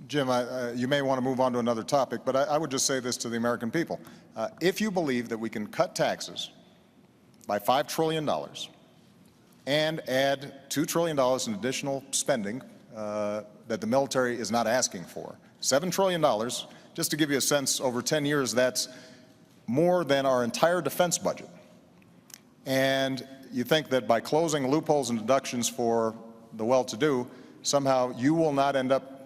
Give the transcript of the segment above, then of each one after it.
Jim, you may want to move on to another topic, but I would just say this to the American people. If you believe that we can cut taxes by $5 trillion and add $2 trillion in additional spending that the military is not asking for, $7 trillion, just to give you a sense, over 10 years, that's more than our entire defense budget. And you think that by closing loopholes and deductions for the well-to-do, somehow you will not end up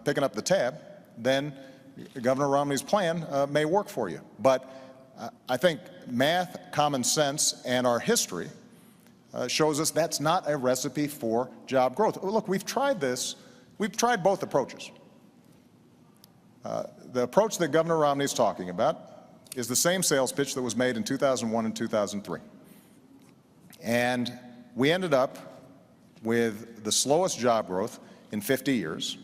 picking up the tab, then Governor Romney's plan may work for you. But I think math, common sense, and our history shows us that's not a recipe for job growth. Look, we've tried this. We've tried both approaches. The approach that Governor Romney is talking about is the same sales pitch that was made in 2001 and 2003. And we ended up with the slowest job growth in 50 years.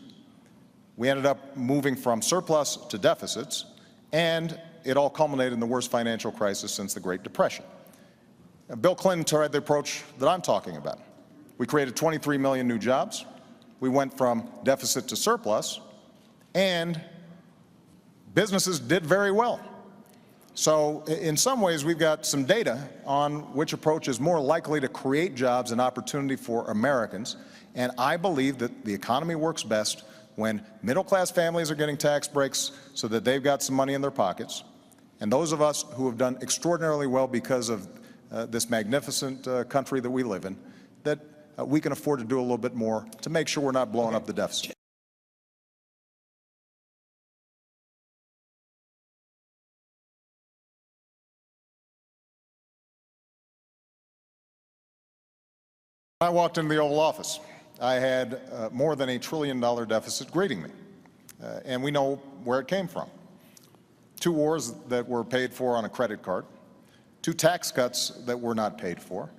We ended up moving from surplus to deficits, and it all culminated in the worst financial crisis since the Great Depression. Bill Clinton tried the approach that I'm talking about. We created 23 million new jobs. We went from deficit to surplus, and businesses did very well. So in some ways, we've got some data on which approach is more likely to create jobs and opportunity for Americans. And I believe that the economy works best when middle-class families are getting tax breaks so that they've got some money in their pockets. And those of us who have done extraordinarily well because of this magnificent country that we live in, that we can afford to do a little bit more to make sure we're not blowing up the deficit. When I walked into the Oval Office, I had more than $1 trillion deficit greeting me, and we know where it came from. 2 wars that were paid for on a credit card, 2 tax cuts that were not paid for,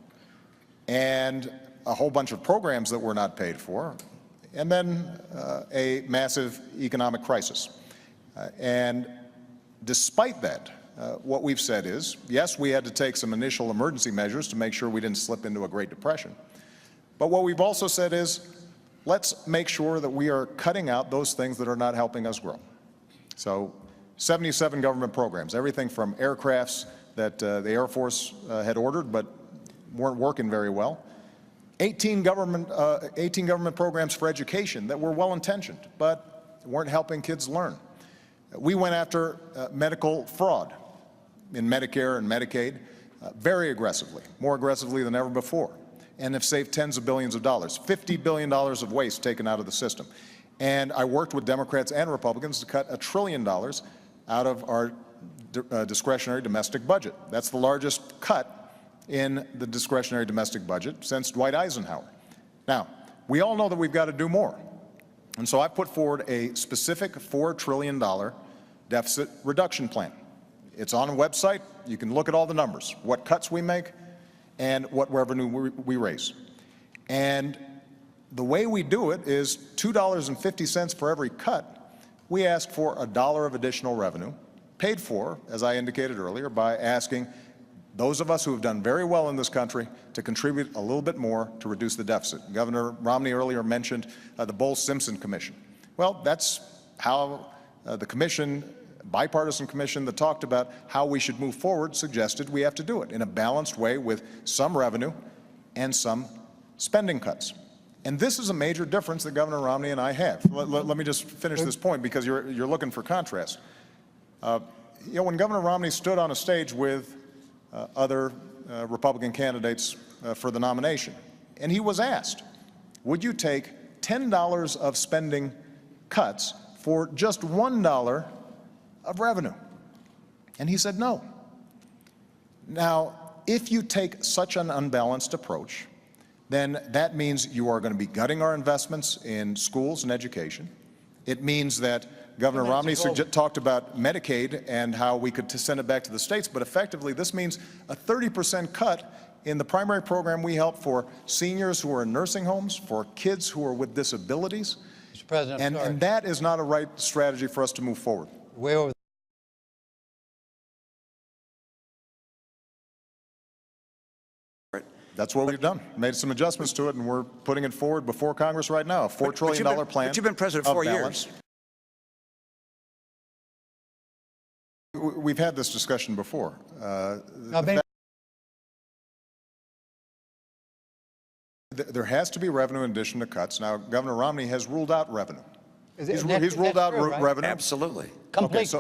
and a whole bunch of programs that were not paid for, and then a massive economic crisis. And despite that, what we've said is, yes, we had to take some initial emergency measures to make sure we didn't slip into a Great Depression. But what we've also said is, let's make sure that we are cutting out those things that are not helping us grow. So 77 government programs, everything from aircrafts that the Air Force had ordered but weren't working very well, 18 government programs for education that were well-intentioned but weren't helping kids learn. We went after medical fraud in Medicare and Medicaid very aggressively, more aggressively than ever before, and have saved tens of billions of dollars, $50 billion of waste taken out of the system. And I worked with Democrats and Republicans to cut $1 trillion out of our discretionary domestic budget. That's the largest cut in the discretionary domestic budget since Dwight Eisenhower. Now, we all know that we've got to do more. And so I put forward a specific $4 trillion deficit reduction plan. It's on a website. You can look at all the numbers, what cuts we make, and what revenue we raise. And the way we do it is $2.50 for every cut. We ask for $1 of additional revenue, paid for, as I indicated earlier, by asking those of us who have done very well in this country to contribute a little bit more to reduce the deficit. Governor Romney earlier mentioned the Bowles-Simpson Commission. Well, that's how the commission, bipartisan commission that talked about how we should move forward, suggested we have to do it in a balanced way with some revenue and some spending cuts. And this is a major difference that Governor Romney and I have. Let me just finish this point because you're looking for contrast. You know, when Governor Romney stood on a stage with other Republican candidates for the nomination, and he was asked, would you take $10 of spending cuts for just $1 of revenue? And he said no. Now, if you take such an unbalanced approach, then that means you are going to be gutting our investments in schools and education. It means that Governor Romney talked about Medicaid and how we could send it back to the states, but effectively this means a 30% cut in the primary program we help for seniors who are in nursing homes, for kids who are with disabilities. Mr. President, and that is not a right strategy for us to move forward. Way over. That's what we've done. Made some adjustments to it, and we're putting it forward before Congress right now. A $4 trillion plan. But you've been president of 4 balance. years. We've had this discussion before. There has to be revenue in addition to cuts. Now, Governor Romney has ruled out revenue. He's ruled out true, right? revenue. Absolutely. Okay, so